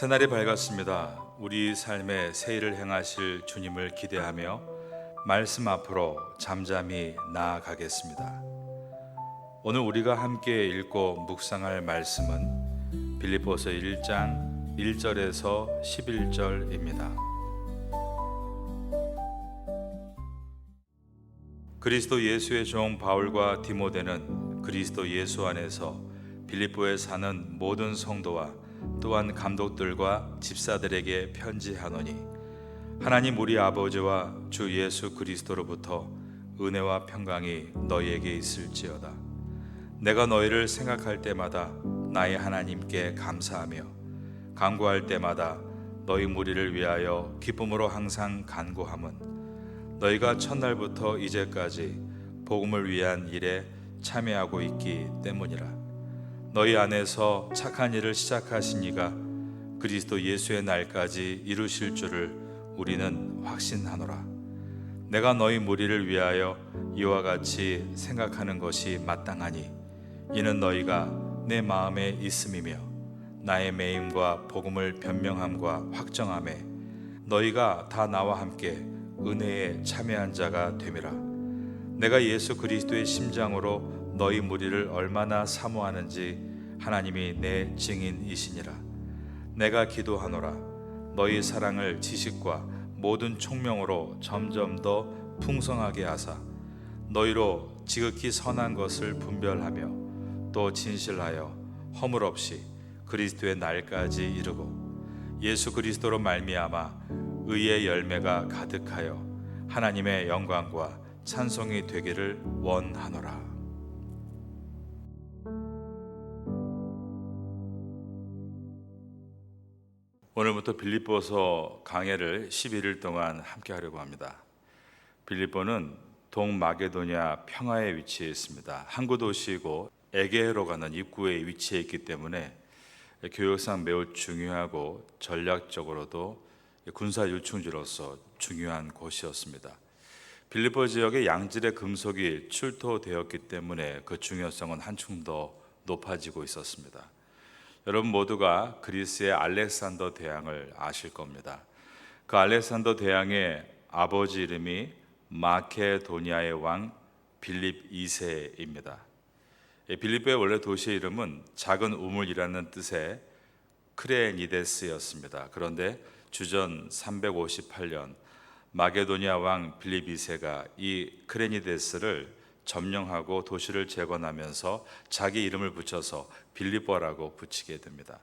새날이 밝았습니다. 우리 삶에 새 일을 행하실 주님을 기대하며 말씀 앞으로 잠잠히 나아가겠습니다. 오늘 우리가 함께 읽고 묵상할 말씀은 빌립보서 1장 1절에서 11절입니다. 그리스도 예수의 종 바울과 디모데는 그리스도 예수 안에서 빌립보에 사는 모든 성도와 또한 감독들과 집사들에게 편지하노니, 하나님 우리 아버지와 주 예수 그리스도로부터 은혜와 평강이 너희에게 있을지어다. 내가 너희를 생각할 때마다 나의 하나님께 감사하며 간구할 때마다 너희 무리를 위하여 기쁨으로 항상 간구함은 너희가 첫날부터 이제까지 복음을 위한 일에 참여하고 있기 때문이라. 너희 안에서 착한 일을 시작하신 이가 그리스도 예수의 날까지 이루실 줄을 우리는 확신하노라. 내가 너희 무리를 위하여 이와 같이 생각하는 것이 마땅하니, 이는 너희가 내 마음에 있음이며 나의 매임과 복음을 변명함과 확정함에 너희가 다 나와 함께 은혜에 참여한 자가 됨이라. 내가 예수 그리스도의 심장으로 너희 무리를 얼마나 사모하는지 하나님이 내 증인이시니라. 내가 기도하노라. 너희 사랑을 지식과 모든 총명으로 점점 더 풍성하게 하사 너희로 지극히 선한 것을 분별하며 또 진실하여 허물 없이 그리스도의 날까지 이르고 예수 그리스도로 말미암아 의의 열매가 가득하여 하나님의 영광과 찬송이 되기를 원하노라. 오늘부터 빌립보서 강해를 11일 동안 함께 하려고 합니다. 빌립보는 동마게도냐 평화에 위치해 있습니다. 항구 도시이고 에게해로 가는 입구에 위치해 있기 때문에 교역상 매우 중요하고 전략적으로도 군사 요충지로서 중요한 곳이었습니다. 빌립보 지역에 양질의 금속이 출토되었기 때문에 그 중요성은 한층 더 높아지고 있었습니다. 여러분 모두가 그리스의 알렉산더 대왕을 아실 겁니다. 그 알렉산더 대왕의 아버지 이름이 마케도니아의 왕 빌립 2세입니다. 빌립보의 원래 도시의 이름은 작은 우물이라는 뜻의 크레니데스였습니다. 그런데 주전 358년 마게도니아 왕 빌립 2세가 이 크레니데스를 점령하고 도시를 재건하면서 자기 이름을 붙여서 빌립보라고 붙이게 됩니다.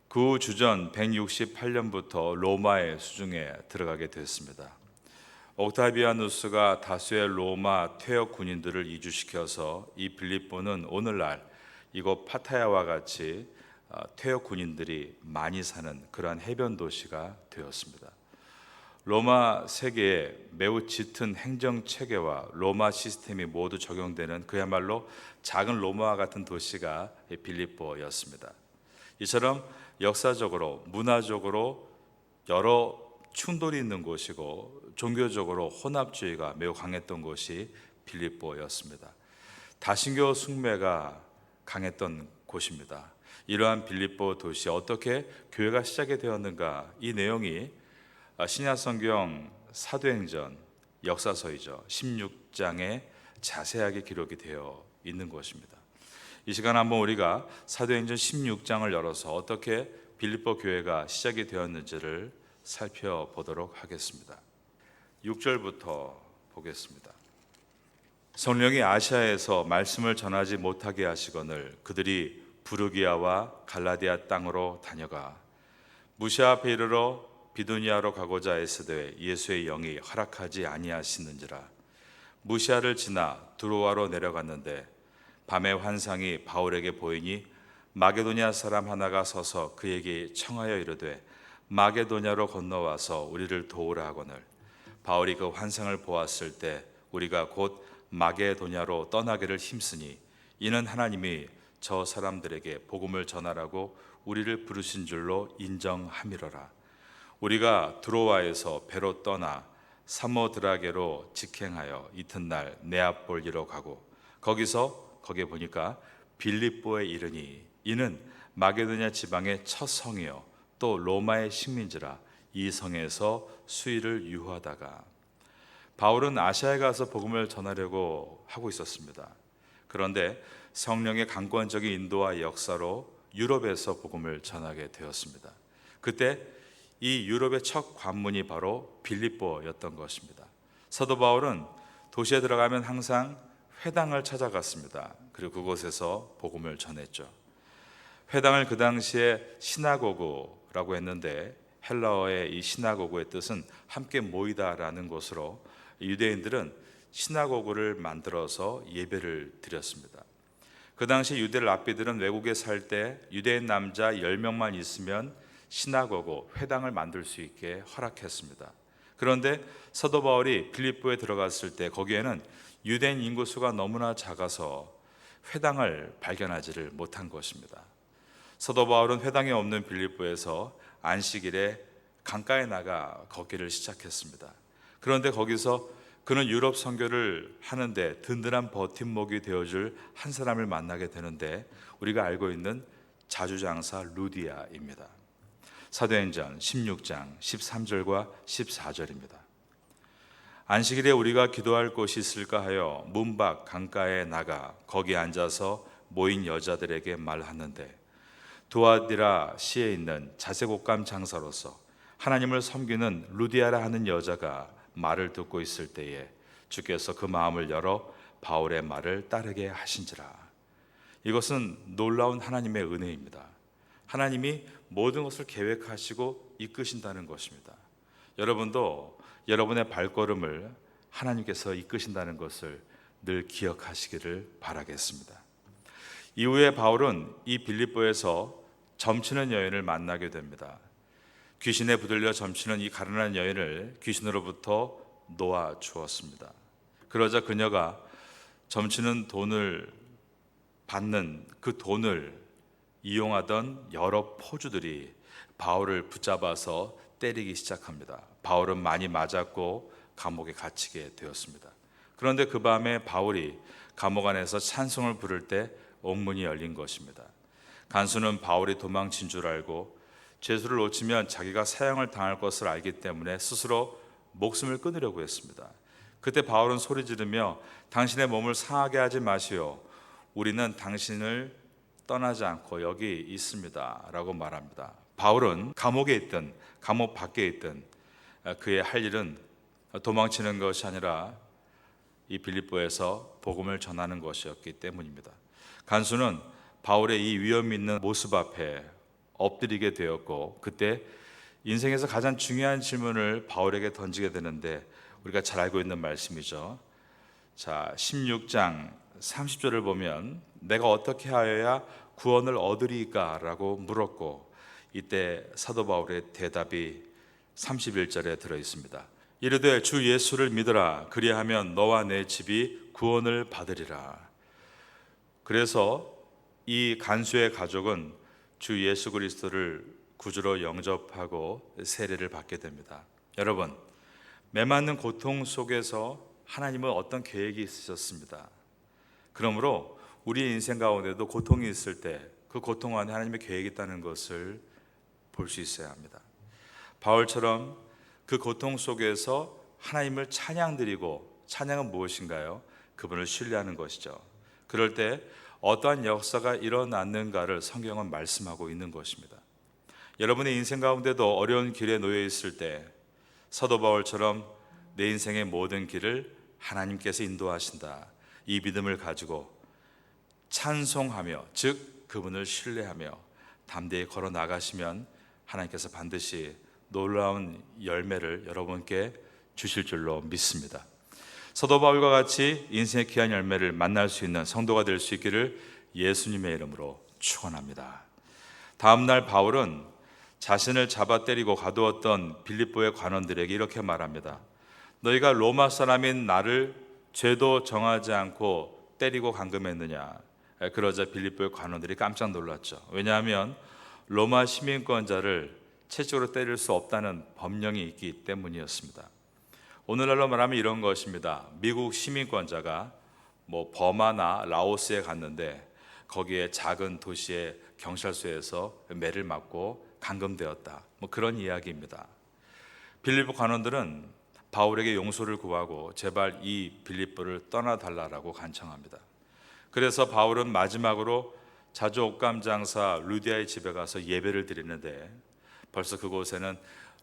그 후 주전 168년부터 로마의 수중에 들어가게 됐습니다. 옥타비아누스가 다수의 로마 퇴역 군인들을 이주시켜서 이 빌립보는 오늘날 이곳 파타야와 같이 퇴역 군인들이 많이 사는 그러한 해변 도시가 되었습니다. 로마 세계에 매우 짙은 행정 체계와 로마 시스템이 모두 적용되는 그야말로 작은 로마와 같은 도시가 빌립보였습니다. 이처럼 역사적으로 문화적으로 여러 충돌이 있는 곳이고 종교적으로 혼합주의가 매우 강했던 곳이 빌립보였습니다. 다신교 숭배가 강했던 곳입니다. 이러한 빌립보 도시에 어떻게 교회가 시작이 되었는가, 이 내용이 신약성경 사도행전 역사서이죠. 16장에 자세하게 기록이 되어 있는 것입니다. 이 시간 한번 우리가 사도행전 16장을 열어서 어떻게 빌립보 교회가 시작이 되었는지를 살펴보도록 하겠습니다. 6절부터 보겠습니다. 성령이 아시아에서 말씀을 전하지 못하게 하시거늘 그들이 부르기아와 갈라디아 땅으로 다녀가 무시아 앞에 이르러 비두니아로 가고자 애쓰되 예수의 영이 허락하지 아니하시는지라. 무시아를 지나 두로아로 내려갔는데 밤에 환상이 바울에게 보이니 마게도냐 사람 하나가 서서 그에게 청하여 이르되 마게도냐로 건너와서 우리를 도우라 하거늘 바울이 그 환상을 보았을 때 우리가 곧 마게도냐로 떠나기를 힘쓰니 이는 하나님이 저 사람들에게 복음을 전하라고 우리를 부르신 줄로 인정함이로라. 우리가 드로아에서 배로 떠나 사모드라게로 직행하여 이튿날 네아폴리로 가고 거기에 보니까 빌립보에 이르니 이는 마게도냐 지방의 첫 성이요 또 로마의 식민지라 이 성에서 수의를 유하다가 바울은 아시아에 가서 복음을 전하려고 하고 있었습니다. 그런데 성령의 강권적인 인도와 역사로 유럽에서 복음을 전하게 되었습니다. 그때 이 유럽의 첫 관문이 바로 빌립보였던 것입니다. 사도 바울은 도시에 들어가면 항상 회당을 찾아갔습니다. 그리고 그곳에서 복음을 전했죠. 회당을 그 당시에 시나고그라고 했는데 헬라어의 이 시나고그의 뜻은 함께 모이다라는 것으로 유대인들은 시나고그를 만들어서 예배를 드렸습니다. 그 당시 유대 랍비들은 외국에 살 때 유대인 남자 10명만 있으면 시나고그, 회당을 만들 수 있게 허락했습니다. 그런데 사도 바울이 빌립보에 들어갔을 때 거기에는 유대인 인구수가 너무나 작아서 회당을 발견하지를 못한 것입니다. 사도 바울은 회당이 없는 빌립보에서 안식일에 강가에 나가 걷기를 시작했습니다. 그런데 거기서 그는 유럽 선교를 하는데 든든한 버팀목이 되어줄 한 사람을 만나게 되는데 우리가 알고 있는 자주장사 루디아입니다. 사도행전 16장 13절과 14절입니다. 안식일에 우리가 기도할 곳이 있을까 하여 문 밖 강가에 나가 거기 앉아서 모인 여자들에게 말하는데 두아디라 시에 있는 자색옷감 장사로서 하나님을 섬기는 루디아라 하는 여자가 말을 듣고 있을 때에 주께서 그 마음을 열어 바울의 말을 따르게 하신지라. 이것은 놀라운 하나님의 은혜입니다. 하나님이 모든 것을 계획하시고 이끄신다는 것입니다. 여러분도 여러분의 발걸음을 하나님께서 이끄신다는 것을 늘 기억하시기를 바라겠습니다. 이후에 바울은 이 빌립보에서 점치는 여인을 만나게 됩니다. 귀신에 붙들려 점치는 이 가련한 여인을 귀신으로부터 놓아 주었습니다. 그러자 그녀가 점치는 돈을 받는 그 돈을 이용하던 여러 포주들이 바울을 붙잡아서 때리기 시작합니다. 바울은 많이 맞았고 감옥에 갇히게 되었습니다. 그런데 그 밤에 바울이 감옥 안에서 찬송을 부를 때 옥문이 열린 것입니다. 간수는 바울이 도망친 줄 알고 죄수를 놓치면 자기가 사형을 당할 것을 알기 때문에 스스로 목숨을 끊으려고 했습니다. 그때 바울은 소리 지르며 당신의 몸을 상하게 하지 마시오. 우리는 당신을 떠나지 않고 여기 있습니다 라고 말합니다. 바울은 감옥에 있든 감옥 밖에 있든 그의 할 일은 도망치는 것이 아니라 이 빌립보에서 복음을 전하는 것이었기 때문입니다. 간수는 바울의 이 위험 있는 모습 앞에 엎드리게 되었고 그때 인생에서 가장 중요한 질문을 바울에게 던지게 되는데 우리가 잘 알고 있는 말씀이죠. 자, 16장 30절을 보면 내가 어떻게 하여야 구원을 얻으리까? 라고 물었고 이때 사도 바울의 대답이 31절에 들어 있습니다. 이르되 주 예수를 믿으라. 그리하면 너와 내 집이 구원을 받으리라. 그래서 이 간수의 가족은 주 예수 그리스도를 구주로 영접하고 세례를 받게 됩니다. 여러분, 메맞는 고통 속에서 하나님은 어떤 계획이 있으셨습니다. 그러므로 우리의 인생 가운데도 고통이 있을 때 그 고통 안에 하나님의 계획이 있다는 것을 볼 수 있어야 합니다. 바울처럼 그 고통 속에서 하나님을 찬양드리고, 찬양은 무엇인가요? 그분을 신뢰하는 것이죠. 그럴 때 어떠한 역사가 일어났는가를 성경은 말씀하고 있는 것입니다. 여러분의 인생 가운데도 어려운 길에 놓여 있을 때 사도 바울처럼 내 인생의 모든 길을 하나님께서 인도하신다, 이 믿음을 가지고 찬송하며, 즉 그분을 신뢰하며 담대히 걸어 나가시면 하나님께서 반드시 놀라운 열매를 여러분께 주실 줄로 믿습니다. 사도 바울과 같이 인생의 귀한 열매를 만날 수 있는 성도가 될 수 있기를 예수님의 이름으로 축원합니다. 다음 날 바울은 자신을 잡아 때리고 가두었던 빌립보의 관원들에게 이렇게 말합니다. 너희가 로마 사람인 나를 죄도 정하지 않고 때리고 감금했느냐? 그러자 빌립보의 관원들이 깜짝 놀랐죠. 왜냐하면 로마 시민권자를 채찍으로 때릴 수 없다는 법령이 있기 때문이었습니다. 오늘날로 말하면 이런 것입니다. 미국 시민권자가 버마나 라오스에 갔는데 거기에 작은 도시의 경찰서에서 매를 맞고 감금되었다. 그런 이야기입니다. 빌립보 관원들은 바울에게 용서를 구하고 제발 이 빌립보를 떠나달라고 간청합니다. 그래서 바울은 마지막으로 자주 옷감 장사 루디아의 집에 가서 예배를 드리는데 벌써 그곳에는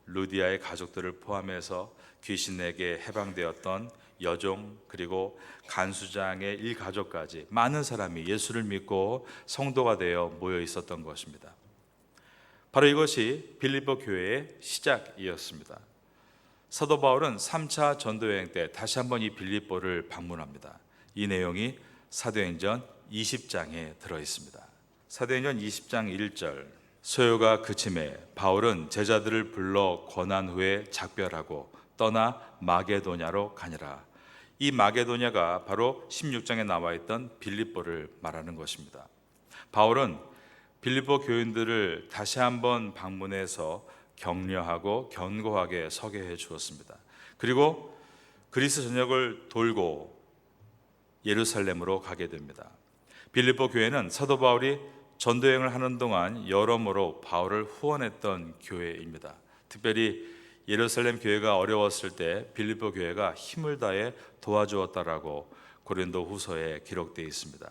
루디아의 가족들을 포함해서 귀신에게 해방되었던 여종 그리고 간수장의 일가족까지 많은 사람이 예수를 믿고 성도가 되어 모여 있었던 것입니다. 바로 이것이 빌립보 교회의 시작이었습니다. 사도 바울은 3차 전도여행 때 다시 한번 이 빌립보를 방문합니다. 이 내용이 사도행전 20장에 들어 있습니다. 사도행전 20장 1절, 소요가 그침에 바울은 제자들을 불러 권한 후에 작별하고 떠나 마게도냐로 가니라. 이 마게도냐가 바로 16장에 나와 있던 빌립보를 말하는 것입니다. 바울은 빌립보 교인들을 다시 한번 방문해서 격려하고 견고하게 서게 해 주었습니다. 그리고 그리스 전역을 돌고 예루살렘으로 가게 됩니다. 빌립보 교회는 사도 바울이 전도여행을 하는 동안 여러모로 바울을 후원했던 교회입니다. 특별히 예루살렘 교회가 어려웠을 때 빌립보 교회가 힘을 다해 도와주었다라고 고린도 후서에 기록되어 있습니다.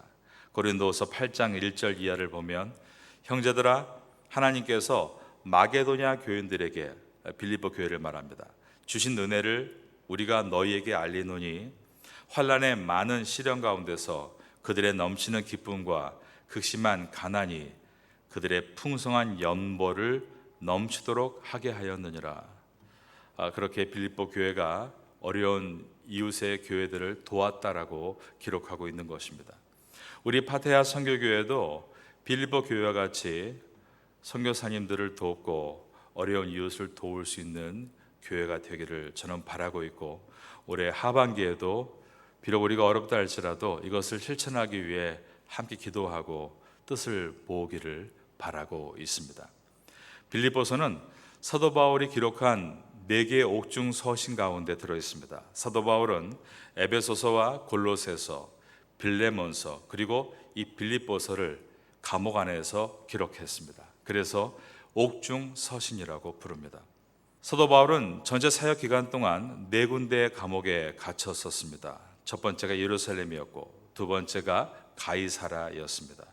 고린도후서 8장 1절 이하를 보면 형제들아 하나님께서 마게도냐 교인들에게 빌립보 교회를 말합니다. 주신 은혜를 우리가 너희에게 알리노니 환난의 많은 시련 가운데서 그들의 넘치는 기쁨과 극심한 가난이 그들의 풍성한 연보를 넘치도록 하게 하였느니라. 그렇게 빌립보 교회가 어려운 이웃의 교회들을 도왔다라고 기록하고 있는 것입니다. 우리 파테아 선교교회도 빌립보 교회와 같이 선교사님들을 돕고 어려운 이웃을 도울 수 있는 교회가 되기를 저는 바라고 있고, 올해 하반기에도 비록 우리가 어렵다 할지라도 이것을 실천하기 위해 함께 기도하고 뜻을 모으기를 바라고 있습니다. 빌립보서는 사도 바울이 기록한 4개의 옥중 서신 가운데 들어 있습니다. 사도 바울은 에베소서와 골로새서, 빌레몬서 그리고 이 빌립보서를 감옥 안에서 기록했습니다. 그래서 옥중 서신이라고 부릅니다. 사도 바울은 전체 사역 기간 동안 4군데의 감옥에 갇혔었습니다. 첫 번째가 예루살렘이었고, 두 번째가 가이사라였습니다.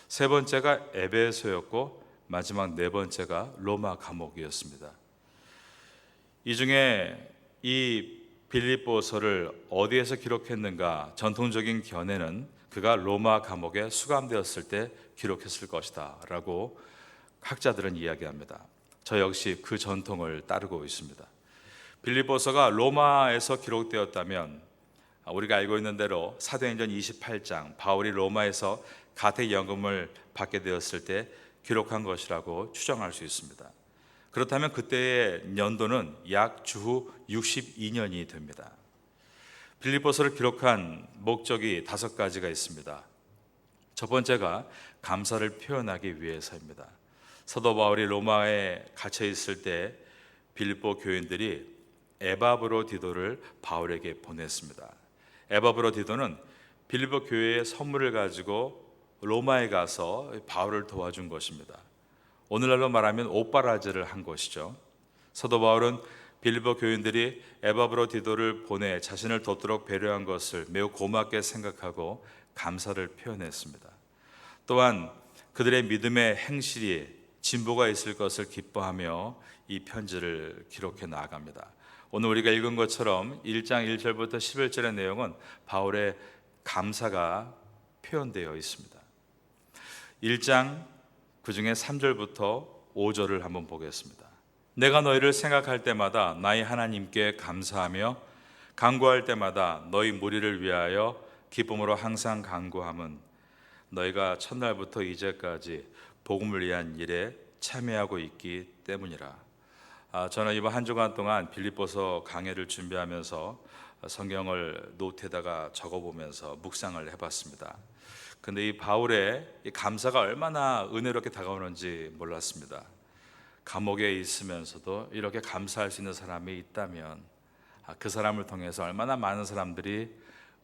세 번째가 에베소였고, 마지막 4번째가 로마 감옥이었습니다. 이 중에 이 빌립보서를 어디에서 기록했는가? 전통적인 견해는 그가 로마 감옥에 수감되었을 때 기록했을 것이다 라고 학자들은 이야기합니다. 저 역시 그 전통을 따르고 있습니다. 빌립보서가 로마에서 기록되었다면 우리가 알고 있는 대로 사도행전 28장 바울이 로마에서 가택연금을 받게 되었을 때 기록한 것이라고 추정할 수 있습니다. 그렇다면 그때의 연도는 약 주후 62년이 됩니다. 빌립보서를 기록한 목적이 5가지가 있습니다. 첫 번째가 감사를 표현하기 위해서입니다. 사도 바울이 로마에 갇혀 있을 때 빌립보 교인들이 에바브로디도를 바울에게 보냈습니다. 에바브로디도는 빌립보 교회의 선물을 가지고 로마에 가서 바울을 도와준 것입니다. 오늘날로 말하면 옷바라지를 한 것이죠. 사도 바울은 빌립보 교인들이 에바브로디도를 보내 자신을 돕도록 배려한 것을 매우 고맙게 생각하고 감사를 표현했습니다. 또한 그들의 믿음의 행실이 진보가 있을 것을 기뻐하며 이 편지를 기록해 나아갑니다. 오늘 우리가 읽은 것처럼 1장 1절부터 11절의 내용은 바울의 감사가 표현되어 있습니다. 1장 그중에 3절부터 5절을 한번 보겠습니다. 내가 너희를 생각할 때마다 나의 하나님께 감사하며 간구할 때마다 너희 무리를 위하여 기쁨으로 항상 간구함은 너희가 첫날부터 이제까지 복음을 위한 일에 참여하고 있기 때문이라. 저는 이번 한 주간 동안 빌립보서 강해를 준비하면서 성경을 노트에다가 적어보면서 묵상을 해봤습니다. 근데 이 바울의 이 감사가 얼마나 은혜롭게 다가오는지 몰랐습니다. 감옥에 있으면서도 이렇게 감사할 수 있는 사람이 있다면 그 사람을 통해서 얼마나 많은 사람들이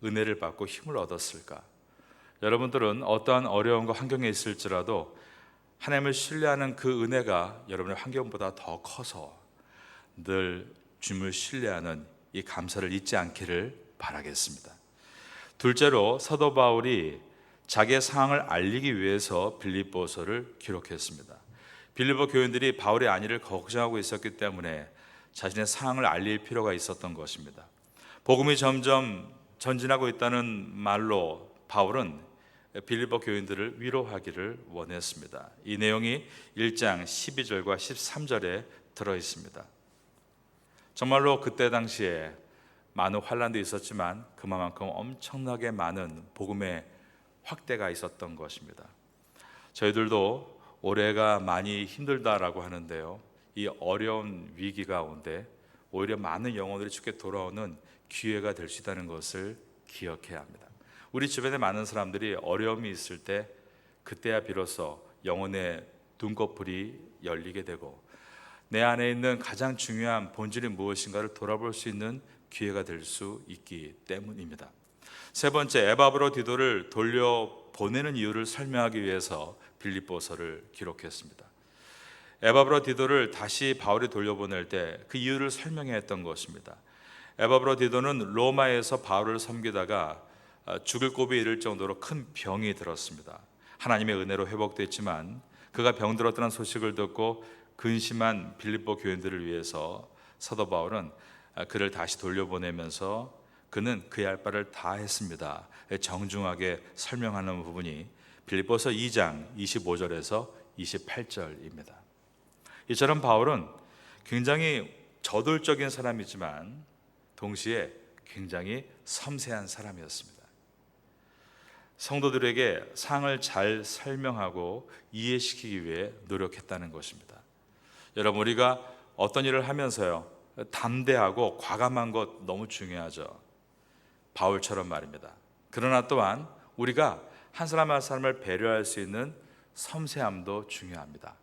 은혜를 받고 힘을 얻었을까. 여러분들은 어떠한 어려움과 환경에 있을지라도 하나님을 신뢰하는 그 은혜가 여러분의 환경보다 더 커서 늘 주님을 신뢰하는 이 감사를 잊지 않기를 바라겠습니다. 둘째로 사도 바울이 자기의 상황을 알리기 위해서 빌립보서를 기록했습니다. 빌립보 교인들이 바울의 안위를 걱정하고 있었기 때문에 자신의 상황을 알릴 필요가 있었던 것입니다. 복음이 점점 전진하고 있다는 말로 바울은 빌립보 교인들을 위로하기를 원했습니다. 이 내용이 1장 12절과 13절에 들어 있습니다. 정말로 그때 당시에 많은 환난도 있었지만 그만큼 엄청나게 많은 복음의 확대가 있었던 것입니다. 저희들도 올해가 많이 힘들다라고 하는데요, 이 어려운 위기 가운데 오히려 많은 영혼들이 주께 돌아오는 기회가 될 수 있다는 것을 기억해야 합니다. 우리 주변에 많은 사람들이 어려움이 있을 때 그때야 비로소 영혼의 눈꺼풀이 열리게 되고 내 안에 있는 가장 중요한 본질이 무엇인가를 돌아볼 수 있는 기회가 될 수 있기 때문입니다. 세 번째, 에바브로디도를 돌려보내는 이유를 설명하기 위해서 빌립보서를 기록했습니다. 에바브로디도를 다시 바울이 돌려보낼 때 그 이유를 설명해야 했던 것입니다. 에바브로디도는 로마에서 바울을 섬기다가 죽을 고비에 이를 정도로 큰 병이 들었습니다. 하나님의 은혜로 회복됐지만 그가 병들었다는 소식을 듣고 근심한 빌립보 교인들을 위해서 사도 바울은 그를 다시 돌려보내면서 그는 그의 할 바를 다 했습니다. 정중하게 설명하는 부분이 빌립보서 2장 25절에서 28절입니다. 이처럼 바울은 굉장히 저돌적인 사람이지만 동시에 굉장히 섬세한 사람이었습니다. 성도들에게 상을 잘 설명하고 이해시키기 위해 노력했다는 것입니다. 여러분, 우리가 어떤 일을 하면서요, 담대하고 과감한 것 너무 중요하죠. 바울처럼 말입니다. 그러나 또한 우리가 한 사람 한 사람을 배려할 수 있는 섬세함도 중요합니다.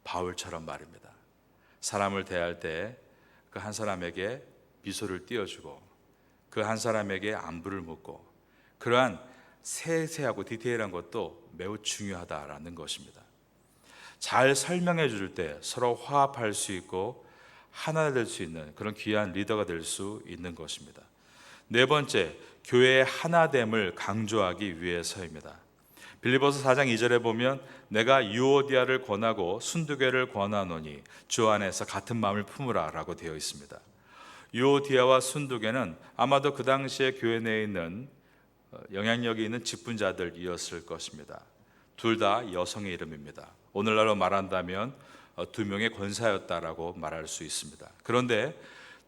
바울처럼 말입니다. 사람을 대할 때 그 한 사람에게 미소를 띄워주고 그 한 사람에게 안부를 묻고 그러한 세세하고 디테일한 것도 매우 중요하다라는 것입니다. 잘 설명해 줄 때 서로 화합할 수 있고 하나 될 수 있는 그런 귀한 리더가 될 수 있는 것입니다. 네 번째, 교회의 하나됨을 강조하기 위해서입니다. 빌립보서 4장 2절에 보면 내가 유오디아를 권하고 순두개를 권하노니 주 안에서 같은 마음을 품으라 라고 되어 있습니다. 유오디아와 순두개는 아마도 그 당시에 교회 내에 있는 영향력이 있는 직분자들이었을 것입니다. 둘 다 여성의 이름입니다. 오늘날로 말한다면 두 명의 권사였다라고 말할 수 있습니다. 그런데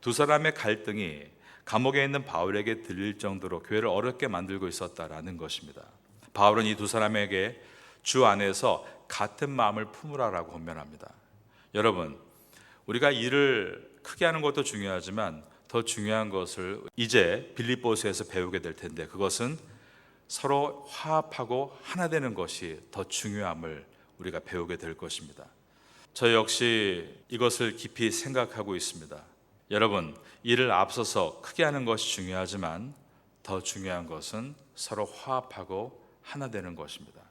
두 사람의 갈등이 감옥에 있는 바울에게 들릴 정도로 교회를 어렵게 만들고 있었다라는 것입니다. 바울은 이 두 사람에게 주 안에서 같은 마음을 품으라라고 권면합니다. 여러분, 우리가 일을 크게 하는 것도 중요하지만 더 중요한 것을 이제 빌립보서에서 배우게 될 텐데 그것은 서로 화합하고 하나 되는 것이 더 중요함을 우리가 배우게 될 것입니다. 저 역시 이것을 깊이 생각하고 있습니다. 여러분, 일을 앞서서 크게 하는 것이 중요하지만 더 중요한 것은 서로 화합하고 하나 되는 것입니다.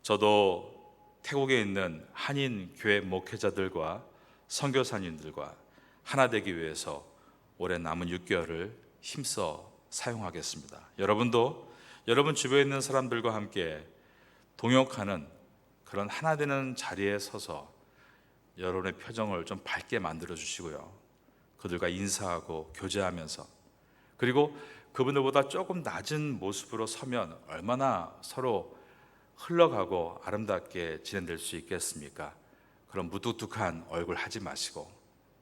저도 태국에 있는 한인 교회 목회자들과 선교사님들과 하나 되기 위해서 올해 남은 6개월을 힘써 사용하겠습니다. 여러분도 여러분 주변에 있는 사람들과 함께 동역하는 그런 하나 되는 자리에 서서 여러분의 표정을 좀 밝게 만들어 주시고요, 그들과 인사하고 교제하면서, 그리고 그분들보다 조금 낮은 모습으로 서면 얼마나 서로 흘러가고 아름답게 진행될 수 있겠습니까? 그런 무뚝뚝한 얼굴 하지 마시고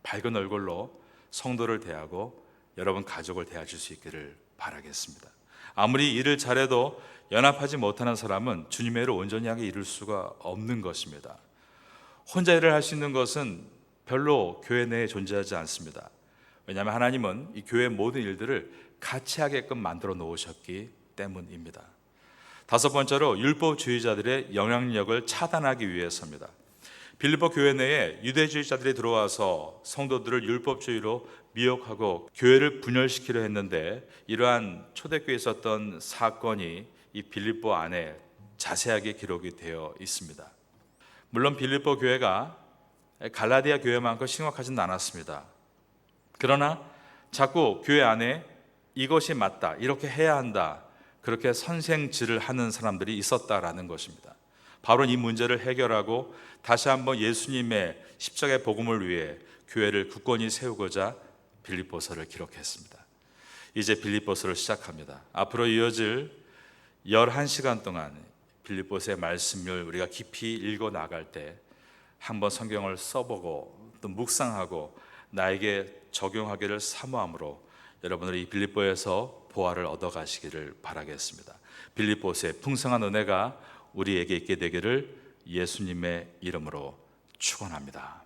밝은 얼굴로 성도를 대하고 여러분 가족을 대하실 수 있기를 바라겠습니다. 아무리 일을 잘해도 연합하지 못하는 사람은 주님의 일을 온전히 하게 이룰 수가 없는 것입니다. 혼자 일을 할 수 있는 것은 별로 교회 내에 존재하지 않습니다. 왜냐하면 하나님은 이 교회의 모든 일들을 같이 하게끔 만들어 놓으셨기 때문입니다. 다섯 번째로 율법주의자들의 영향력을 차단하기 위해서입니다. 빌립보 교회 내에 유대주의자들이 들어와서 성도들을 율법주의로 미혹하고 교회를 분열시키려 했는데 이러한 초대교회에 있었던 사건이 이 빌립보 안에 자세하게 기록이 되어 있습니다. 물론 빌립보 교회가 갈라디아 교회만큼 심각하지는 않았습니다. 그러나 자꾸 교회 안에 이것이 맞다, 이렇게 해야 한다, 그렇게 선생질을 하는 사람들이 있었다라는 것입니다. 바울은 이 문제를 해결하고 다시 한번 예수님의 십자가의 복음을 위해 교회를 굳건히 세우고자 빌립보서를 기록했습니다. 이제 빌립보서를 시작합니다. 앞으로 이어질 11시간 동안 빌립보서의 말씀을 우리가 깊이 읽어 나갈 때 한번 성경을 써보고 또 묵상하고 나에게 적용하기를 사모함으로 여러분들이 이 빌립보에서 보화를 얻어가시기를 바라겠습니다. 빌립보서의 풍성한 은혜가 우리에게 있게 되기를 예수님의 이름으로 축원합니다.